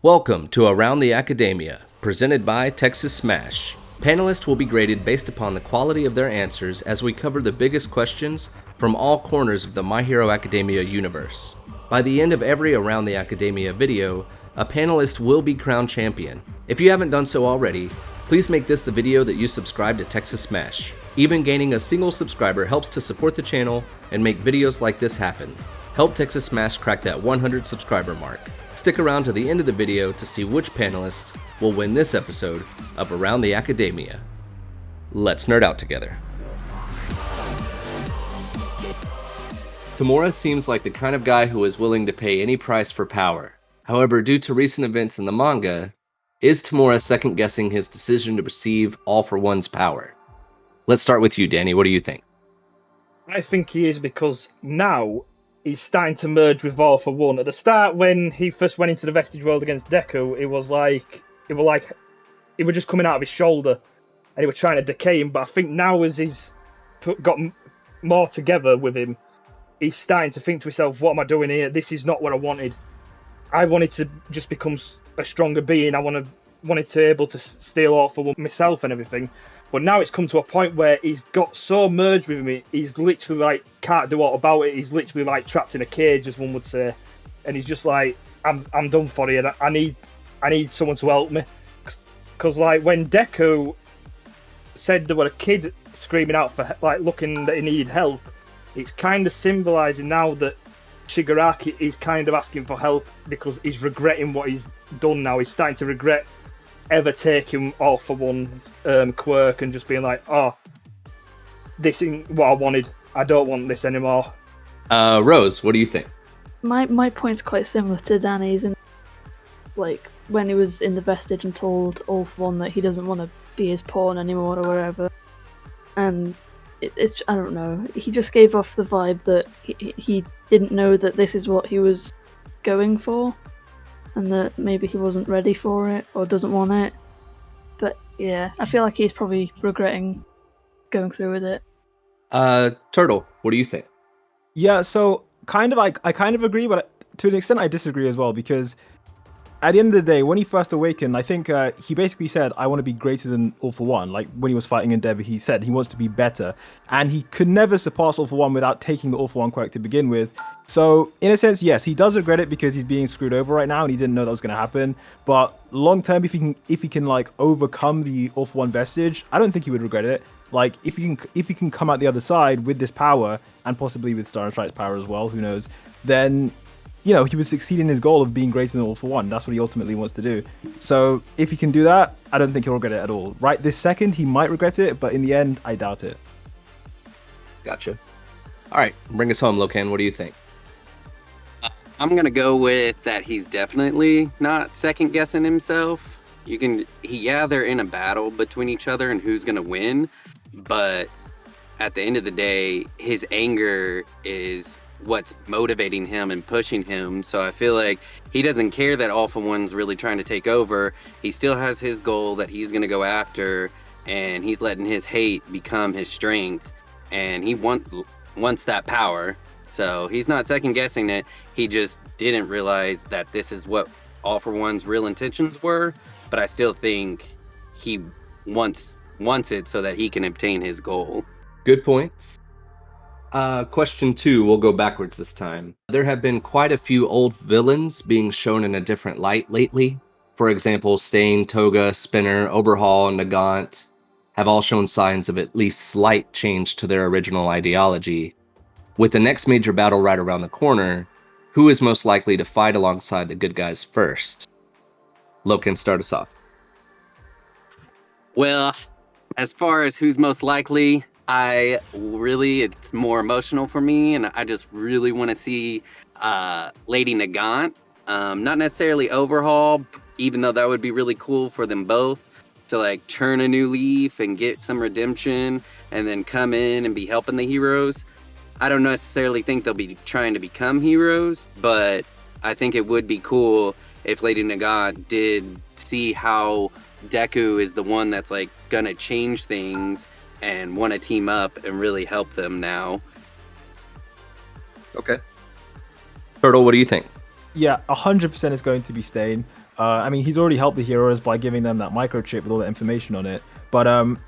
Welcome to Around the Academia, presented by Texas Smash. Panelists will be graded based upon the quality of their answers as we cover the biggest questions from all corners of the My Hero Academia universe. By the end of every Around the Academia video, a panelist will be crowned champion. If you haven't done so already, please make this the video that you subscribe to Texas Smash. Even gaining a single subscriber helps to support the channel and make videos like this happen. Help Texas Smash crack that 100 subscriber mark. Stick around to the end of the video to see which panelist will win this episode of Around the Academia. Let's nerd out together. Tomura seems like the kind of guy who is willing to pay any price for power. However, due to recent events in the manga, is Tomura second-guessing his decision to receive All for One's power? Let's start with you, Danny. What do you think? I think he is because now he's starting to merge with All for One. At the start, when he first went into the Vestige world against Deku, it was like he was just coming out of his shoulder, and he was trying to decay him. But I think now, as he's got more together with him, he's starting to think to himself, "What am I doing here? This is not what I wanted. I wanted to just become a stronger being. I wanted to be able to steal All for One myself and everything." But now it's come to a point where he's got so merged with me, he's literally like can't do what about it. He's literally like trapped in a cage, as one would say, and he's just like, I'm done for it. I need someone to help me, because like when Deku said there were a kid screaming out for like looking that he needed help, it's kind of symbolising now that Shigaraki is kind of asking for help because he's regretting what he's done now. He's starting to regret ever taking All for One quirk and just being like, oh, this isn't what I wanted. I don't want this anymore. Rose, what do you think? My point's quite similar to Danny's. And like when he was in the Vestige and told All for One that he doesn't want to be his pawn anymore or whatever, and it's I don't know. He just gave off the vibe that he didn't know that this is what he was going for, and that maybe he wasn't ready for it or doesn't want it. But yeah, I feel like he's probably regretting going through with it. Turtle, what do you think? Yeah, so kind of I kind of agree, but to an extent I disagree as well, because at the end of the day, when he first awakened, I think he basically said, I want to be greater than All for One. Like when he was fighting Endeavor, he said he wants to be better, and he could never surpass All for One without taking the All for One quirk to begin with. So in a sense, yes, he does regret it because he's being screwed over right now and he didn't know that was going to happen. But long term, if he can like overcome the All for One vestige, I don't think he would regret it. Like if he can come out the other side with this power, and possibly with Star and Strike's power as well, who knows, then he would succeed in his goal of being greater than All for One. That's what he ultimately wants to do. So if he can do that, I don't think he'll regret it at all. Right this second, he might regret it, but in the end, I doubt it. Gotcha. All right, bring us home, Locan. What do you think? I'm gonna go with that. He's definitely not second guessing himself. They're in a battle between each other and who's gonna win, but at the end of the day, his anger is what's motivating him and pushing him. So I feel like he doesn't care that All for One's really trying to take over. He still has his goal that he's gonna go after, and he's letting his hate become his strength, and he wants that power. So he's not second guessing it. He just didn't realize that this is what All for One's real intentions were. But I still think he wants it so that he can obtain his goal. Good points. Question 2, we'll go backwards this time. There have been quite a few old villains being shown in a different light lately. For example, Stain, Toga, Spinner, Overhaul, and Nagant have all shown signs of at least slight change to their original ideology. With the next major battle right around the corner, who is most likely to fight alongside the good guys first? Locan, start us off. Well, as far as who's most likely, it's more emotional for me, and I just really want to see Lady Nagant. Not necessarily Overhaul, even though that would be really cool for them both to like turn a new leaf and get some redemption and then come in and be helping the heroes. I don't necessarily think they'll be trying to become heroes, but I think it would be cool if Lady Nagant did see how Deku is the one that's like gonna change things and want to team up and really help them now. Okay. Turtle, what do you think? Yeah, 100% is going to be Stain. I mean, he's already helped the heroes by giving them that microchip with all the information on it. But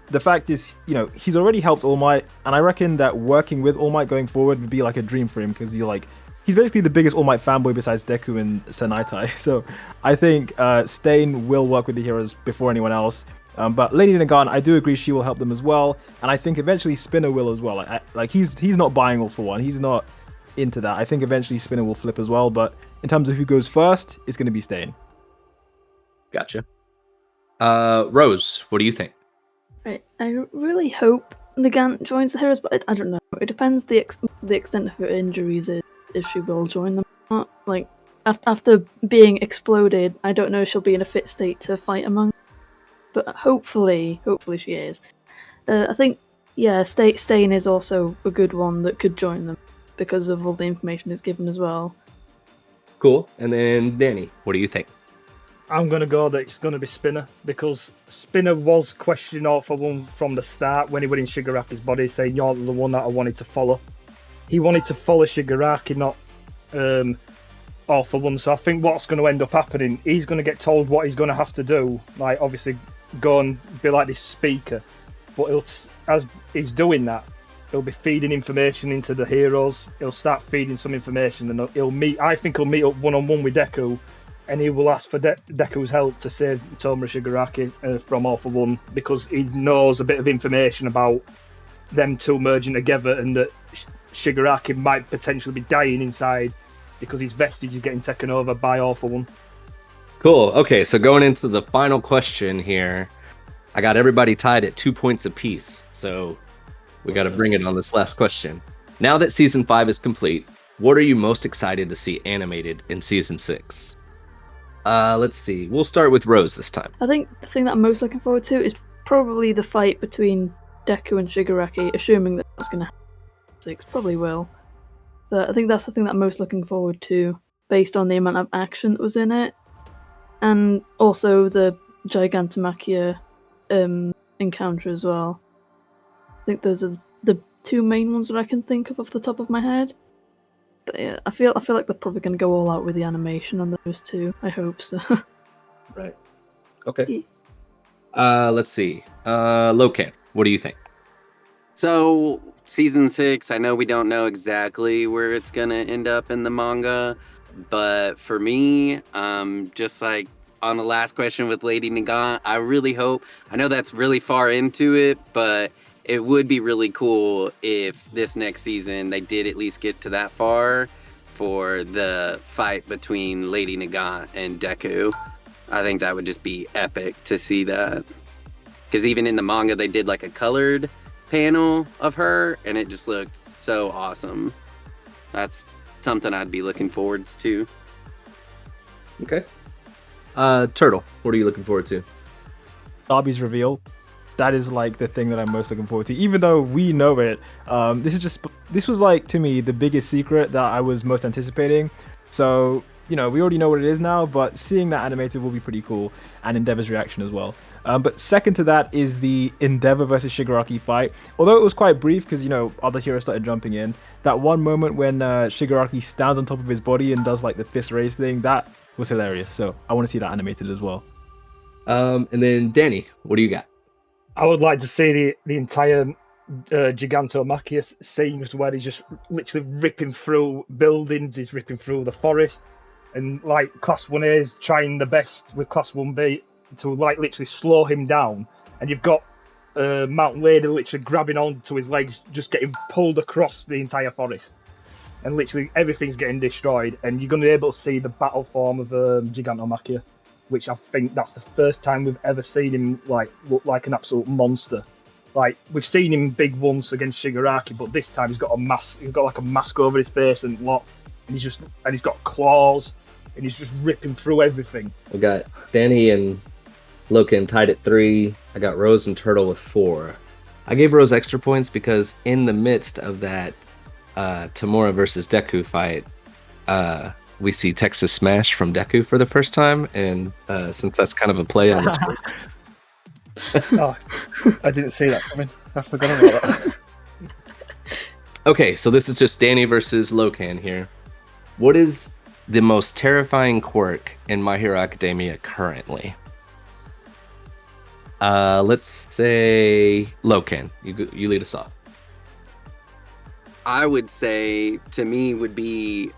the fact is, he's already helped All Might, and I reckon that working with All Might going forward would be like a dream for him, because he's basically the biggest All Might fanboy besides Deku and Senaitai. So I think Stain will work with the heroes before anyone else. But Lady Nagant, I do agree she will help them as well, and I think eventually Spinner will as well. He's not buying All for One. He's not into that. I think eventually Spinner will flip as well. But in terms of who goes first, it's going to be Stain. Gotcha. Rose, what do you think? I really hope Nagant joins the heroes, but I don't know. It depends the extent of her injuries if she will join them or not. Like after being exploded, I don't know if she'll be in a fit state to fight among. But hopefully she is. I think, Stain is also a good one that could join them because of all the information it's given as well. Cool. And then Danny, what do you think? I'm going to go that it's going to be Spinner, because Spinner was questioning All for One from the start when he went in Shigaraki's body, saying you're the one that I wanted to follow. He wanted to follow Shigaraki, not All for One. So I think what's going to end up happening, he's going to get told what he's going to have to do. Like, obviously, go and be like this speaker. But as he's doing that, he'll be feeding information into the heroes. He'll start feeding some information, and I think he'll meet up one-on-one with Deku, and he will ask for Deku's help to save Tomura Shigaraki from All for One, because he knows a bit of information about them two merging together, and that Shigaraki might potentially be dying inside because his vestige is getting taken over by All for One. Cool. Okay, so going into the final question here, I got everybody tied at 2 points apiece, so we got to bring it on this last question. Now that Season 5 is complete, what are you most excited to see animated in Season 6? Let's see. We'll start with Rose this time. I think the thing that I'm most looking forward to is probably the fight between Deku and Shigaraki, assuming that that's going to happen in 6. Probably will. But I think that's the thing that I'm most looking forward to, based on the amount of action that was in it. And also the Gigantomachia encounter as well. I think those are the two main ones that I can think of off the top of my head. But yeah, I feel like they're probably going to go all out with the animation on those two. I hope so. Right. Okay. Let's see. Locan, what do you think? So, Season 6, I know we don't know exactly where it's going to end up in the manga, but for me, just like on the last question with Lady Nagant, I really hope, I know that's really far into it, but it would be really cool if this next season they did at least get to that far for the fight between Lady Nagant and Deku. I think that would just be epic to see that. Because even in the manga, they did like a colored panel of her, and it just looked so awesome. That's something I'd be looking forward to. Okay. Turtle, what are you looking forward to? Darby's reveal. That is like the thing that I'm most looking forward to. Even though we know it, this was like, to me, the biggest secret that I was most anticipating. So, we already know what it is now, but seeing that animated will be pretty cool, and Endeavor's reaction as well. But second to that is the Endeavor versus Shigaraki fight. Although it was quite brief because, other heroes started jumping in. That one moment when Shigaraki stands on top of his body and does like the fist raise thing, that was hilarious. So I want to see that animated as well. And then Danny, what do you got? I would like to see the entire Gigantomachia scenes where he's just literally ripping through buildings, he's ripping through the forest, and like Class 1A is trying the best with Class 1B to like literally slow him down, and you've got Mountain Lady literally grabbing onto his legs, just getting pulled across the entire forest, and literally everything's getting destroyed, and you're going to be able to see the battle form of Gigantomachia, which I think that's the first time we've ever seen him like look like an absolute monster. Like, we've seen him big once against Shigaraki, but this time he's got a mask. He's got like a mask over his face and he's got claws, and he's just ripping through everything. We got Danny and Locan tied at 3. I got Rose and Turtle with 4. I gave Rose extra points because in the midst of that Tomura versus Deku fight, we see Texas Smash from Deku for the first time, and since that's kind of a play on the Oh, I didn't see that coming. I forgot about that. Okay, so this is just Danny versus Locan here. What is the most terrifying quirk in My Hero Academia currently? Let's say Loken. You lead us off. I would say, to me, would be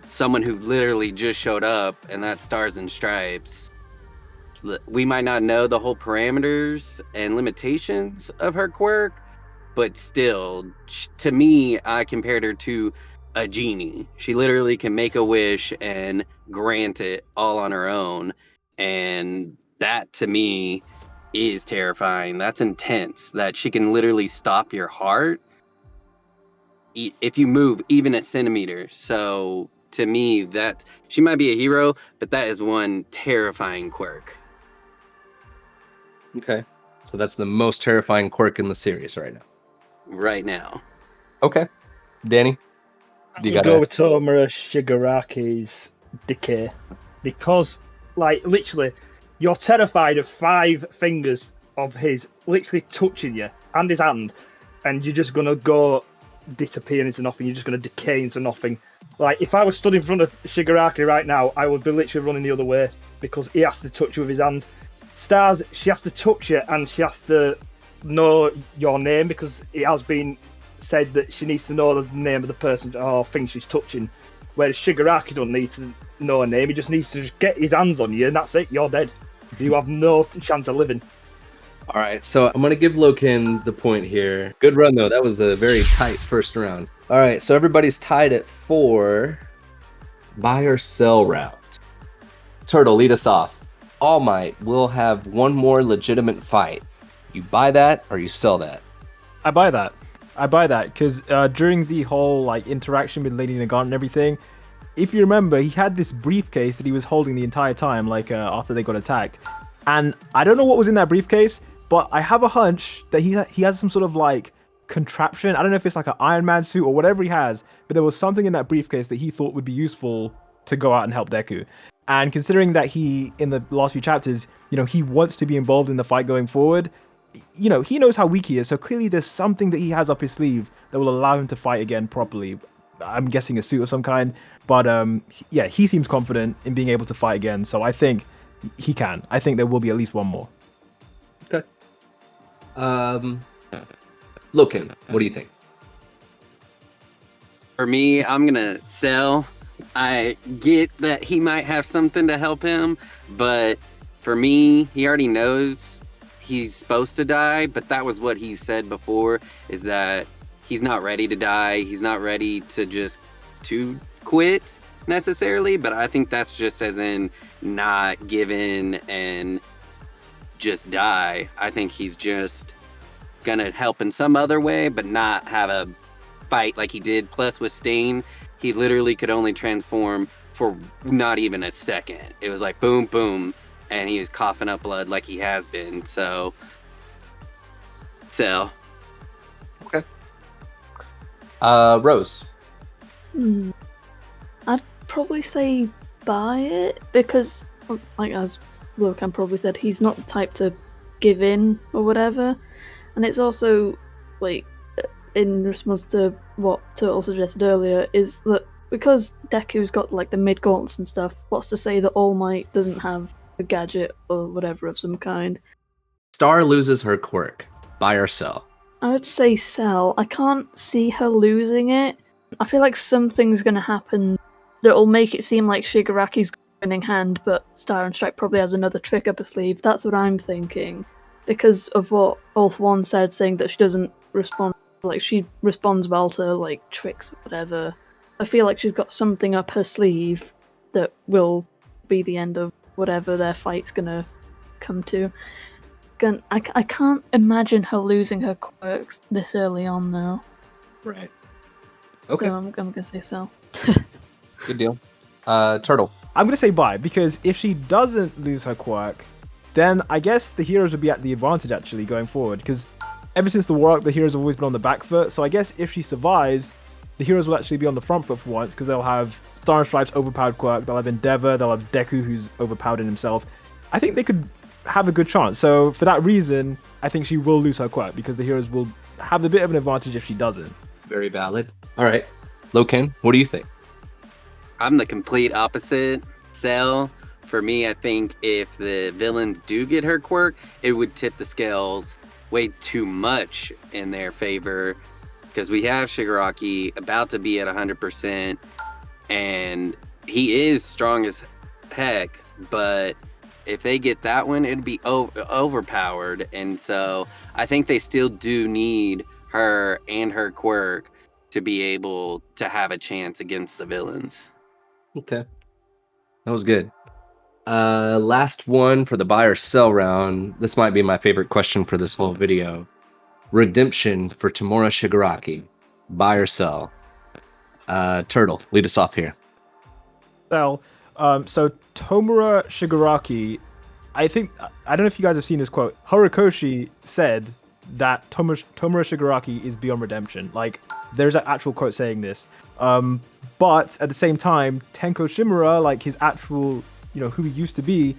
someone who literally just showed up, and that's Stars and Stripes. We might not know the whole parameters and limitations of her quirk, but still, to me, I compared her to a genie. She literally can make a wish and grant it all on her own. And that, to me, is terrifying. That's intense, that she can literally stop your heart if you move even a centimeter. So to me, that she might be a hero, but that is one terrifying quirk. Okay. So that's the most terrifying quirk in the series right now. Right now. Okay. Danny? You go with Tomura Shigaraki's decay. Because, like, literally, you're terrified of 5 fingers of his literally touching you and his hand, and you're just going to go disappear into nothing. You're just going to decay into nothing. Like, if I was stood in front of Shigaraki right now, I would be literally running the other way because he has to touch you with his hand. Stars, she has to touch you and she has to know your name because it has been said that she needs to know the name of the person or thing she's touching. Whereas Shigaraki don't need to know a name, he just needs to just get his hands on you and that's it, you're dead. You have no chance of living. All right, so I'm going to give Loken the point here. Good run, though. That was a very tight first round. All right, so everybody's tied at 4. Buy or sell round. Turtle, lead us off. All Might will have one more legitimate fight. You buy that or you sell that? I buy that. Because during the whole like interaction with Lady Nagant and everything, if you remember, he had this briefcase that he was holding the entire time, like after they got attacked. And I don't know what was in that briefcase, but I have a hunch that he has some sort of like contraption. I don't know if it's like an Iron Man suit or whatever he has, but there was something in that briefcase that he thought would be useful to go out and help Deku. And considering that he, in the last few chapters, he wants to be involved in the fight going forward, he knows how weak he is. So clearly there's something that he has up his sleeve that will allow him to fight again properly. I'm guessing a suit of some kind. But yeah, he seems confident in being able to fight again. So I think he can. I think there will be at least one more. Okay. Loken, what do you think? For me, I'm going to sell. I get that he might have something to help him, but for me, he already knows he's supposed to die, but that was what he said before, is that he's not ready to die. He's not ready to quit necessarily, but I think that's just as in not give in and just die. I think he's just gonna help in some other way, but not have a fight like he did. Plus with Stain, he literally could only transform for not even a second. It was like boom, boom, and he was coughing up blood like he has been. So, sell. Okay. Rose. I'd probably say buy it because, like as Loken probably said, he's not the type to give in or whatever. And it's also, like, in response to what Turtle suggested earlier, is that because Deku's got, like, the mid-gauntlets and stuff, what's to say that All Might doesn't have a gadget or whatever of some kind? Star loses her quirk. Buy or sell? I would say sell. I can't see her losing it. I feel like something's going to happen that'll make it seem like Shigaraki's winning hand, but Star and Stripe probably has another trick up her sleeve. That's what I'm thinking. Because of what All For One said, saying that she doesn't respond, like, she responds well to, like, tricks or whatever. I feel like she's got something up her sleeve that will be the end of whatever their fight's gonna come to. I can't imagine her losing her quirks this early on, though. Right. Okay. So I'm gonna say sell. Good deal. Turtle. I'm gonna say buy, because if she doesn't lose her quirk, then I guess the heroes would be at the advantage actually going forward, because ever since the war arc, the heroes have always been on the back foot. So I guess if she survives, the heroes will actually be on the front foot for once, because they'll have Star and Stripe's overpowered quirk, they'll have Endeavor, they'll have Deku, who's overpowered in himself. I think they could have a good chance. So for that reason, I think she will lose her quirk, because the heroes will have a bit of an advantage if she doesn't. Very valid. All right. Loken, what do you think? I'm the complete opposite. Cell. For me, I think if the villains do get her quirk, it would tip the scales way too much in their favor, because we have Shigaraki about to be at 100%, and he is strong as heck, but if they get that one, it'd be overpowered. And so I think they still do need her and her quirk to be able to have a chance against the villains. Okay. That was good. Last one for the buy or sell round. This might be my favorite question for this whole video. Redemption for Tomura Shigaraki. Buy or sell? Turtle, lead us off here. So Tomura Shigaraki, I don't know if you guys have seen this quote. Horikoshi said that Tomura Shigaraki is beyond redemption. Like, there's an actual quote saying this. But at the same time, Tenko Shimura, like his actual, who he used to be,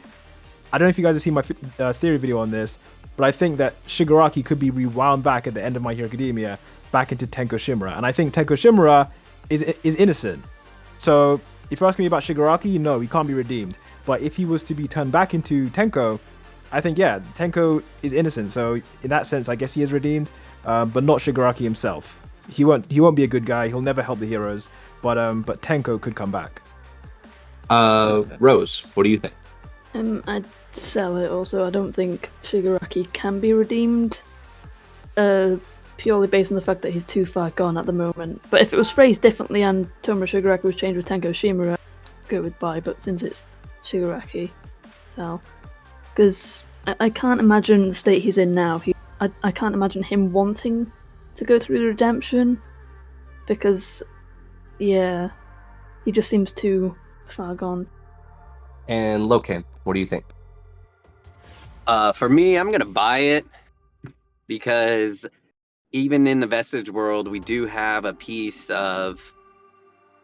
I don't know if you guys have seen my theory video on this, but I think that Shigaraki could be rewound back at the end of My Hero Academia back into Tenko Shimura. And I think Tenko Shimura is innocent. So if you're asking me about Shigaraki, no, he can't be redeemed. But if he was to be turned back into Tenko, I think, yeah, Tenko is innocent. So in that sense, I guess he is redeemed, but not Shigaraki himself. He won't be a good guy. He'll never help the heroes. But Tenko could come back. Rose, what do you think? I'd sell it also. I don't think Shigaraki can be redeemed, purely based on the fact that he's too far gone at the moment. But if it was phrased differently and Tomura Shigaraki was changed with Tenko Shimura, I'd go with buy, but since it's Shigaraki, sell. Because I can't imagine the state he's in now. I can't imagine him wanting to go through the redemption, because, yeah, he just seems too far gone. And Locan, what do you think? For me, I'm gonna buy it, because even in the Vestige world, we do have a piece of,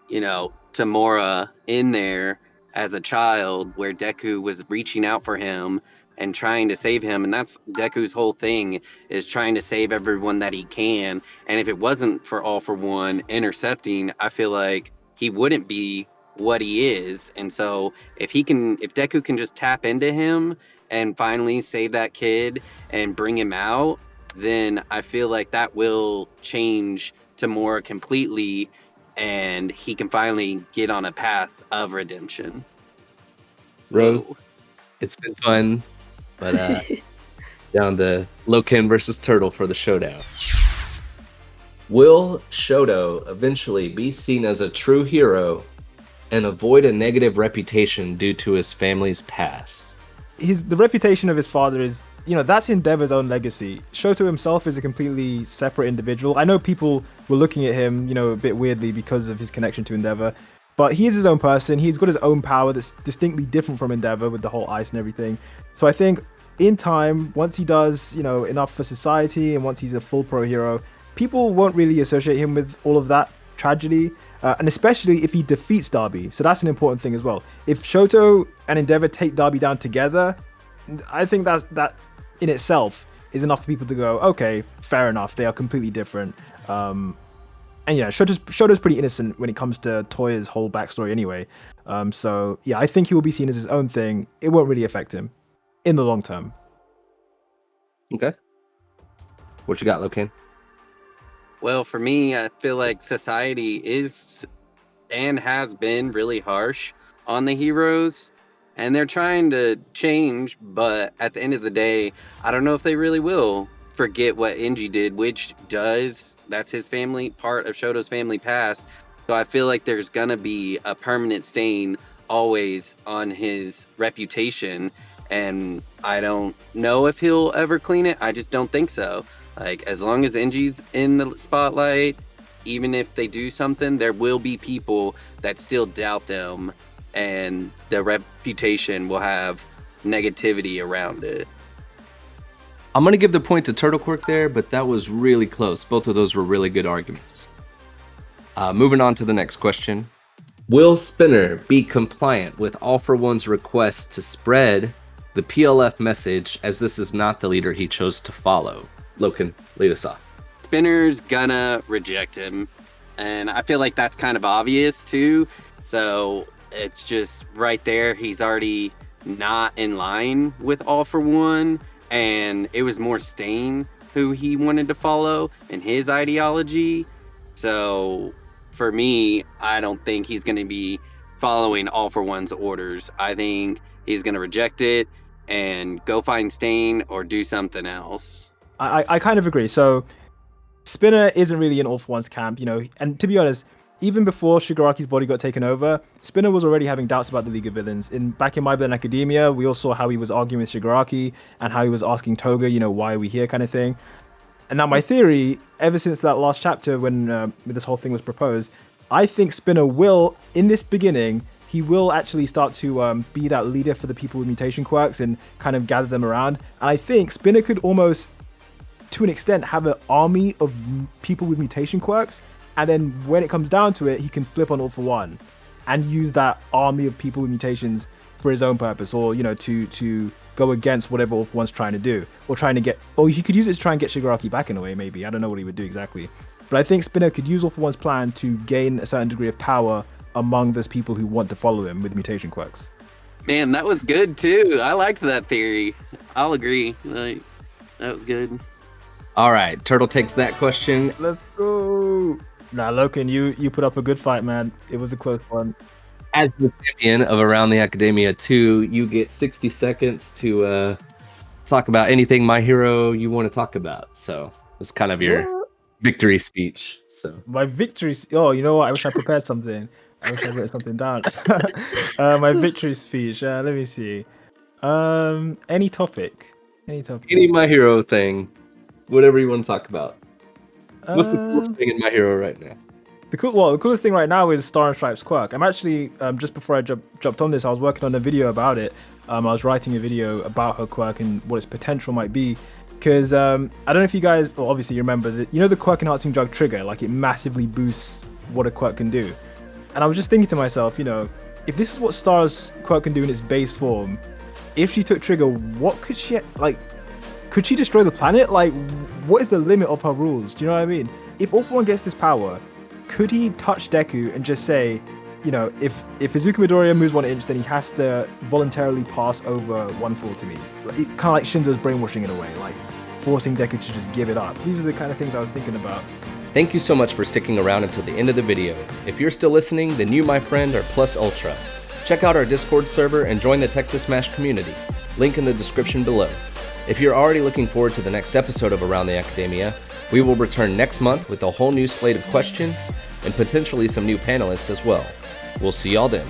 Tomura in there as a child, where Deku was reaching out for him and trying to save him, and that's Deku's whole thing, is trying to save everyone that he can. And if it wasn't for All for One intercepting, I feel like he wouldn't be what he is. And so if Deku can just tap into him and finally save that kid and bring him out, then I feel like that will change Tomura completely, and he can finally get on a path of redemption. Rose, Whoa. It's been fun, but down to Locan versus Turtle for the showdown. Will Shoto eventually be seen as a true hero and avoid a negative reputation due to his family's past? The reputation of his father is, that's Endeavor's own legacy. Shoto himself is a completely separate individual. I know people were looking at him, a bit weirdly because of his connection to Endeavor, but he is his own person. He's got his own power that's distinctly different from Endeavor with the whole ice and everything. So I think in time, once he does, enough for society, and once he's a full pro hero, people won't really associate him with all of that tragedy. And especially if he defeats Darby. So that's an important thing as well. If Shoto and Endeavor take Darby down together, I think that in itself is enough for people to go, okay, fair enough, they are completely different. And yeah, Shoto's pretty innocent when it comes to Toya's whole backstory anyway. So yeah, I think he will be seen as his own thing. It won't really affect him in the long term. Okay. What you got, Locan? Well, for me, I feel like society is and has been really harsh on the heroes, and they're trying to change, but at the end of the day, I don't know if they really will forget what Enji did, which that's his family, part of Shoto's family past. So I feel like there's gonna be a permanent stain always on his reputation, and I don't know if he'll ever clean it. I just don't think so. Like, as long as Enji's in the spotlight, even if they do something, there will be people that still doubt them, and their reputation will have negativity around it. I'm going to give the point to Turtlequirk there, but that was really close. Both of those were really good arguments. Moving on to the next question. Will Spinner be compliant with All for One's request to spread the PLF message, as this is not the leader he chose to follow? Locan, lead us off. Spinner's gonna reject him. And I feel like that's kind of obvious too. So it's just right there. He's already not in line with All for One. And it was more Stain who he wanted to follow and his ideology. So for me, I don't think he's going to be following All for One's orders. I think he's going to reject it and go find Stain or do something else. I kind of agree. So Spinner isn't really in All for One's camp, you know, and to be honest, even before Shigaraki's body got taken over, Spinner was already having doubts about the League of Villains. Back in My Villain Academia, we all saw how he was arguing with Shigaraki and how he was asking Toga, you know, why are we here kind of thing. And now my theory, ever since that last chapter when this whole thing was proposed, I think Spinner will, in this beginning, he will actually start to be that leader for the people with mutation quirks and kind of gather them around. And I think Spinner could almost, to an extent, have an army of people with mutation quirks, and then when it comes down to it, he can flip on All for One and use that army of people with mutations for his own purpose, or, you know, to go against whatever All for One's trying to do, or trying to get, or he could use it to try and get Shigaraki back in a way, maybe. I don't know what he would do exactly, but I think Spinner could use All for One's plan to gain a certain degree of power among those people who want to follow him with mutation quirks. Man, that was good too. I liked that theory. I'll agree. Like, that was good. All right, Turtle takes that question. Let's go. Nah, Loken, you put up a good fight, man. It was a close one. As the champion of Around the Academia 2, you get 60 seconds to talk about anything My Hero you want to talk about. So it's kind of your victory speech. So My victory. Oh, you know what? I wish I prepared something. I wish I wrote something down. My victory speech. Let me see. Any topic. Any My Hero thing, whatever you want to talk about. What's the coolest thing in My Hero right now? The coolest thing right now is Star and Stripes quirk. I'm actually just before I jumped on this, I was working on a video about it. I was writing a video about her quirk and what its potential might be. Because I don't know if you guys, well, obviously you remember that, you know, the quirk enhancing drug trigger, like it massively boosts what a quirk can do. And I was just thinking to myself, you know, if this is what Star's quirk can do in its base form, if she took trigger, what could she, like, could she destroy the planet? Like, what is the limit of her rules? Do you know what I mean? If All for One gets this power, could he touch Deku and just say, you know, if Izuku Midoriya moves 1 inch, then he has to voluntarily pass over 1 floor to me? Kind of like Shinzo's brainwashing in a way, like forcing Deku to just give it up. These are the kind of things I was thinking about. Thank you so much for sticking around until the end of the video. If you're still listening, then you, my friend, are plus ultra. Check out our Discord server and join the Texas Smash community. Link in the description below. If you're already looking forward to the next episode of Around the Academia, we will return next month with a whole new slate of questions and potentially some new panelists as well. We'll see y'all then.